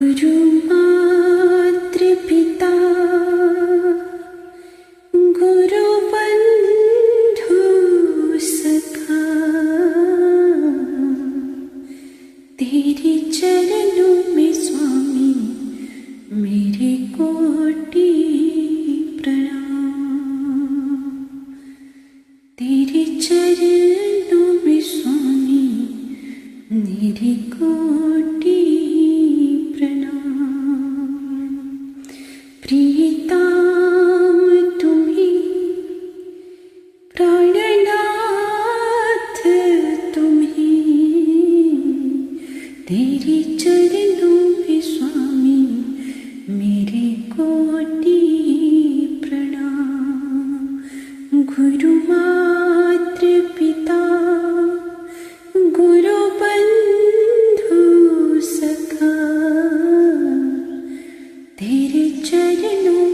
गुरु मातृ पिता गुरु बंधु सखा, तेरे चरणों में स्वामी मेरे कोटि प्रणाम। तेरे चरणों में स्वामी मेरे कोटि प्रणाम। प्रियतम तुम्हीं, प्राणनाथ तुम्हीं, तेरे चरणों में स्वामी मेरे कोटि प्रणाम। गुरु मातृ पिता गुरु बंधु सखा, तेरे चरणों